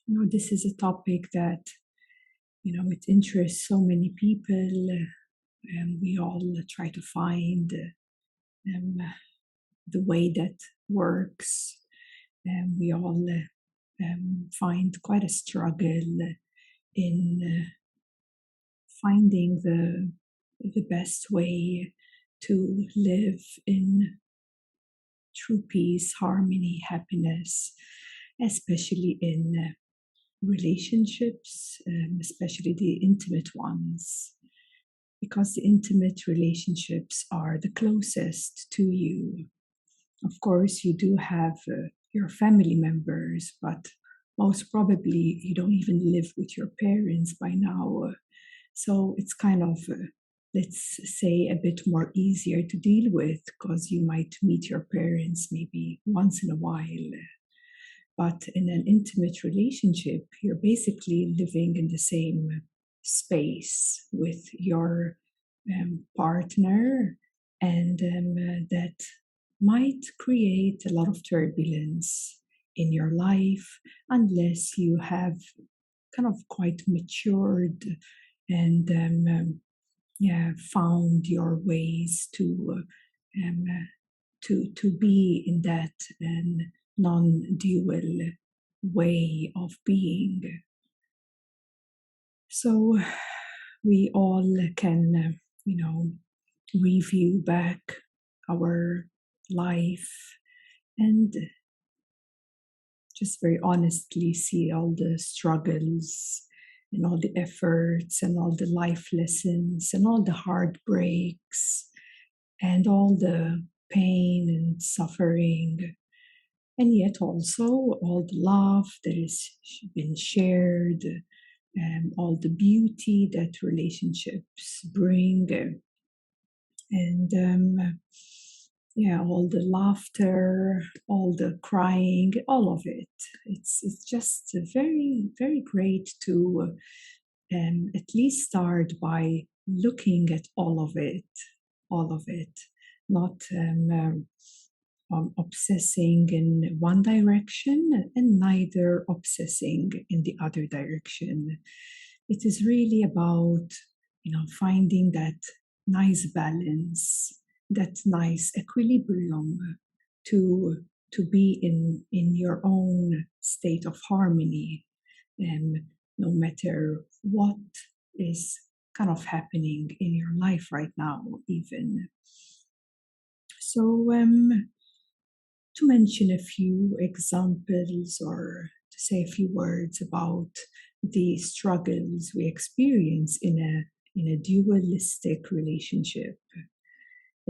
This is a topic that, it interests so many people, and we all try to find um, the way that works. And we all find quite a struggle in finding the best way to live in true peace, harmony, happiness, especially in relationships, especially the intimate ones, because the intimate relationships are the closest to you. Of course, you do have your family members, but most probably you don't even live with your parents by now. So it's kind of, let's say, a bit more easier to deal with because you might meet your parents maybe once in a while. But in an intimate relationship, you're basically living in the same space with your partner, and that might create a lot of turbulence in your life unless you have kind of quite matured and found your ways um, to be in that non-dual way of being. So we all can, review back our life and just very honestly see all the struggles and all the efforts and all the life lessons and all the heartbreaks and all the pain and suffering, and yet also all the love that has been shared, and all the beauty that relationships bring, and all the laughter, all the crying, all of it. It's just very, very great to at least start by looking at all of it, not obsessing in one direction and neither obsessing in the other direction. It is really about, finding that nice balance, that nice equilibrium to be in your own state of harmony, and no matter what is kind of happening in your life right now, even. So, to mention a few examples or to say a few words about the struggles we experience in a dualistic relationship.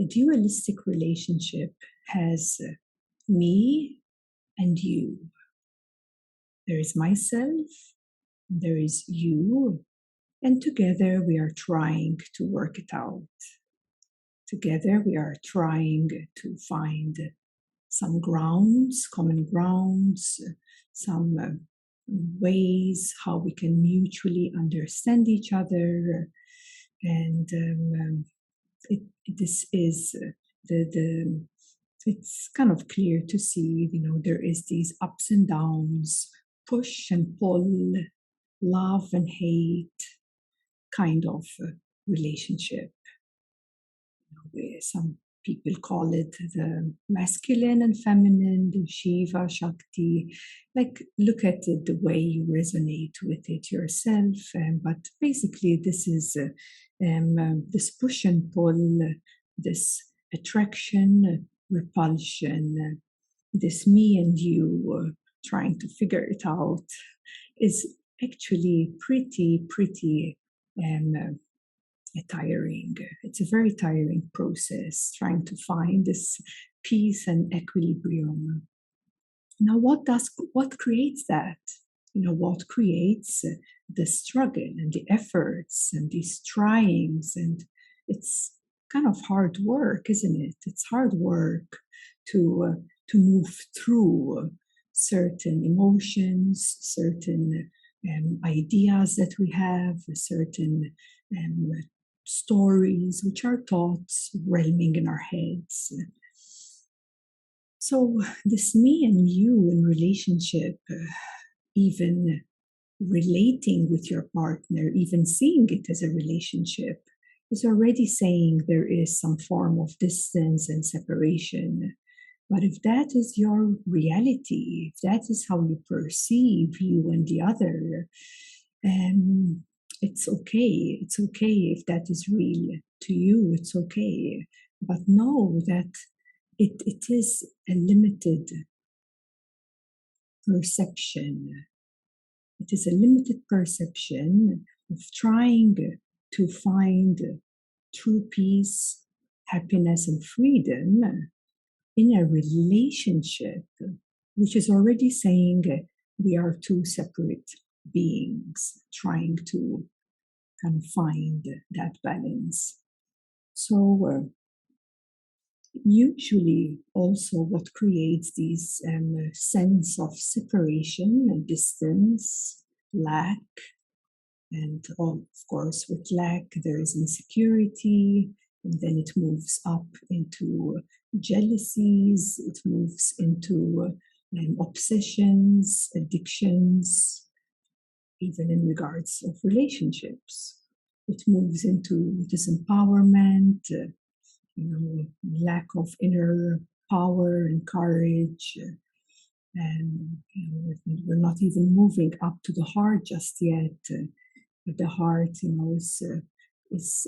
A dualistic relationship has me and you. There is myself, and there is you, and together we are trying to work it out. Together we are trying to find some grounds, common grounds, some ways how we can mutually understand each other. And this is it's kind of clear to see, there is these ups and downs, push and pull, love and hate kind of relationship. Some people call it the masculine and feminine, the Shiva, Shakti. Like, look at it the way you resonate with it yourself. But basically, this is this push and pull, this attraction, repulsion, this me and you trying to figure it out is actually pretty tiring. It's a very tiring process trying to find this peace and equilibrium. Now, what creates that? What creates the struggle and the efforts and these tryings? And it's kind of hard work, isn't it? It's hard work to move through certain emotions, certain ideas that we have, certain stories, which are thoughts realming in our heads. So, this me and you in relationship, even relating with your partner, even seeing it as a relationship, is already saying there is some form of distance and separation. But if that is your reality, if that is how you perceive you and the other, it's okay. It's okay if that is real to you. It's okay. But know that it is a limited perception. It is a limited perception of trying to find true peace, happiness, and freedom in a relationship, which is already saying we are two separate beings trying to kind of find that balance. So, usually, also, what creates these sense of separation and distance, lack, and of course, with lack, there is insecurity, and then it moves up into jealousies, it moves into obsessions, addictions, even in regards of relationships. It moves into disempowerment, lack of inner power and courage. And we're not even moving up to the heart just yet. But the heart, is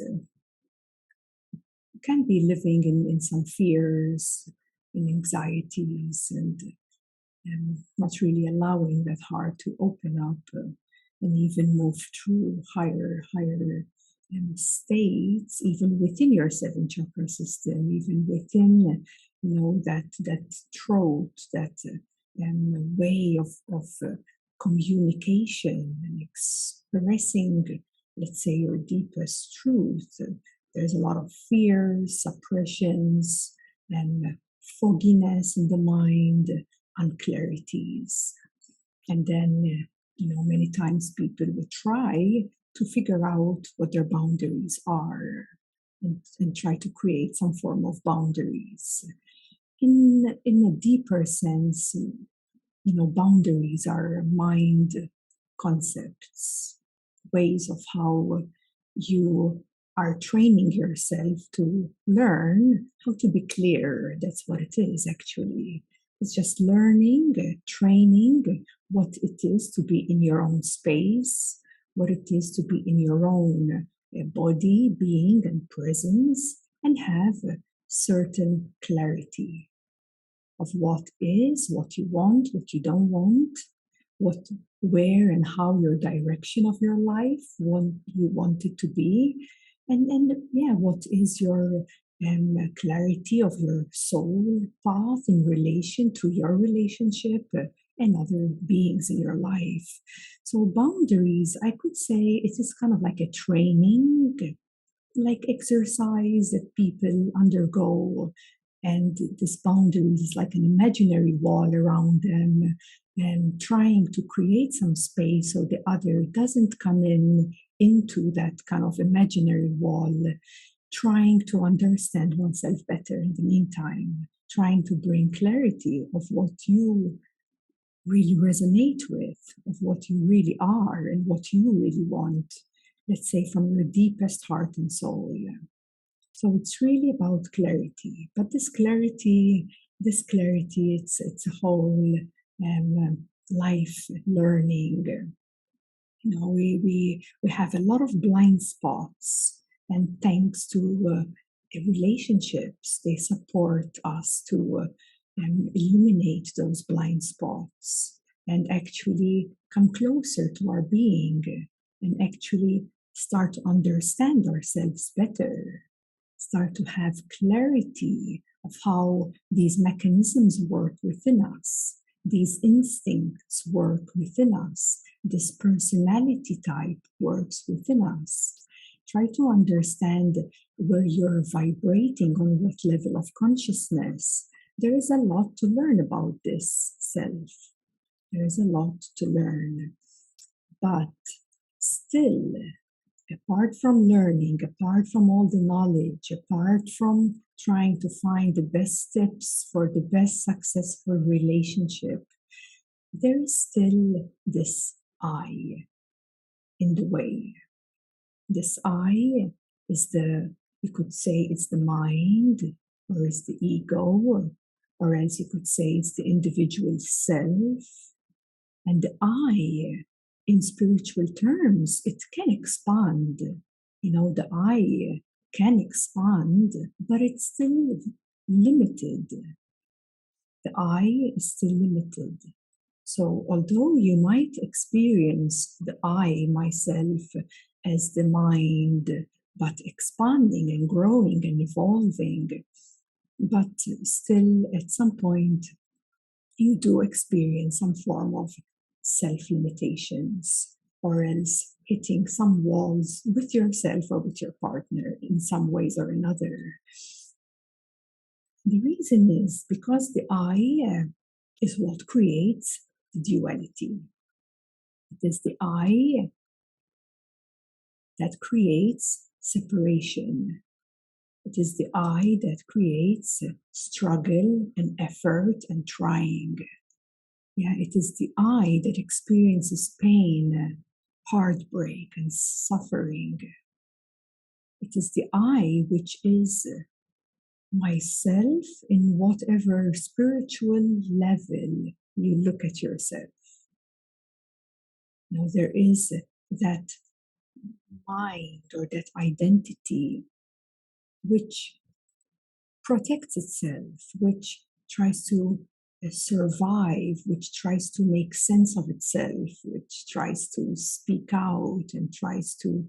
can be living in some fears, in anxieties, and not really allowing that heart to open up and even move through higher states, even within your seven chakra system, even within that throat, that way of communication and expressing, let's say, your deepest truth. There's a lot of fears, suppressions, and fogginess in the mind, unclarities. And then, many times people will try to figure out what their boundaries are and try to create some form of boundaries. In a deeper sense, boundaries are mind concepts, ways of how you are training yourself to learn how to be clear. That's what it is, actually. It's just learning, training what it is to be in your own space, what it is to be in your own body, being, and presence, and have a certain clarity of what is, what you want, what you don't want, where and how your direction of your life, you want it to be, and what is your clarity of your soul path in relation to your relationship and other beings in your life. So boundaries, I could say, it is kind of like a training, like exercise that people undergo, and this boundary is like an imaginary wall around them, and trying to create some space so the other doesn't come into that kind of imaginary wall, trying to understand oneself better in the meantime, trying to bring clarity of what you really resonate with, of what you really are and what you really want, let's say from your deepest heart and soul. So it's really about clarity. But this clarity, it's a whole life learning. We have a lot of blind spots, and thanks to relationships, they support us to illuminate those blind spots and actually come closer to our being and actually start to understand ourselves better, start to have clarity of how these mechanisms work within us, these instincts work within us, this personality type works within us. Try to understand where you're vibrating, on what level of consciousness. There is a lot to learn about this self. There is a lot to learn. But still, apart from learning, apart from all the knowledge, apart from trying to find the best steps for the best successful relationship, there is still this I in the way. This I is you could say it's the mind, or it's the ego, or else you could say it's the individual self. And the I, in spiritual terms, it can expand. The I can expand, but it's still limited. The I is still limited. So, although you might experience the I, myself, as the mind, but expanding and growing and evolving, but still at some point you do experience some form of self-limitations, or else hitting some walls with yourself or with your partner in some ways or another. The reason is because the I is what creates the duality. It is the I that creates separation. It is the I that creates struggle and effort and trying. Yeah, it is the I that experiences pain, heartbreak, and suffering. It is the I which is myself in whatever spiritual level you look at yourself. Now, there is that mind or that identity which protects itself, which tries to survive, which tries to make sense of itself, which tries to speak out and tries to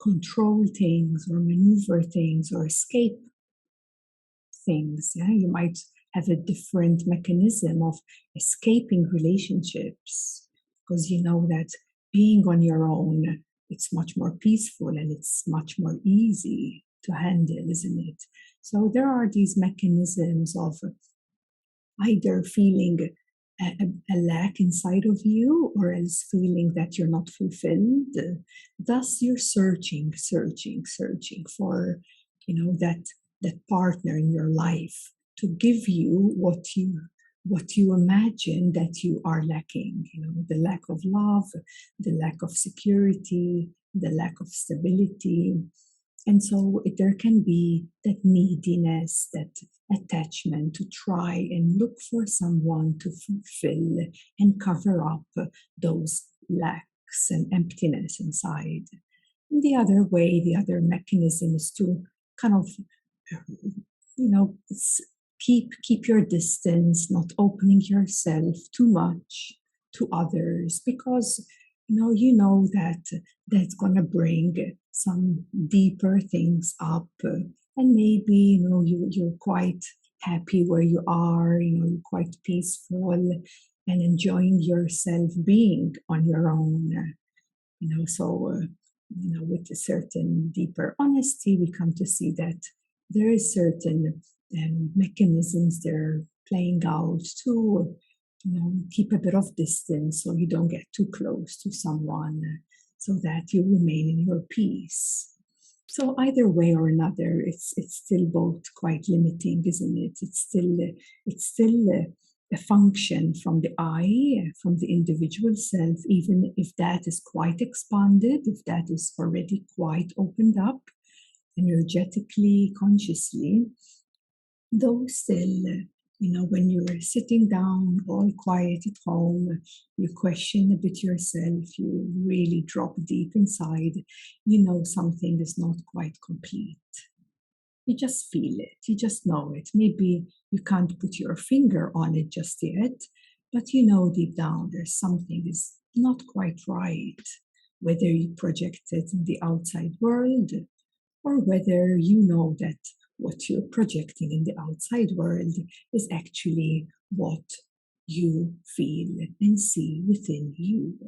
control things or maneuver things or escape things. Yeah, you might have a different mechanism of escaping relationships because you know that being on your own, it's much more peaceful and it's much more easy to handle, isn't it? So there are these mechanisms of either feeling a lack inside of you, or else feeling that you're not fulfilled. Thus, you're searching for, that partner in your life to give you what you imagine that you are lacking. The lack of love, the lack of security, the lack of stability. And so there can be that neediness, that attachment to try and look for someone to fulfill and cover up those lacks and emptiness inside. And the other way, the other mechanism is to kind of, keep your distance, not opening yourself too much to others, because you know that that's going to bring some deeper things up, and maybe you're quite happy where you are, you're quite peaceful and enjoying yourself being on your own, so with a certain deeper honesty we come to see that there is certain mechanisms they're playing out to keep a bit of distance so you don't get too close to someone, so that you remain in your peace. So either way or another, it's still both quite limiting, isn't it? It's still a function from the I, from the individual self, even if that is quite expanded, if that is already quite opened up energetically, consciously, though still, when you're sitting down all quiet at home, you question a bit yourself, you really drop deep inside, something is not quite complete. You just feel it, you just know it. Maybe you can't put your finger on it just yet, but deep down there's something is not quite right, whether you project it in the outside world or whether you know that what you're projecting in the outside world is actually what you feel and see within you.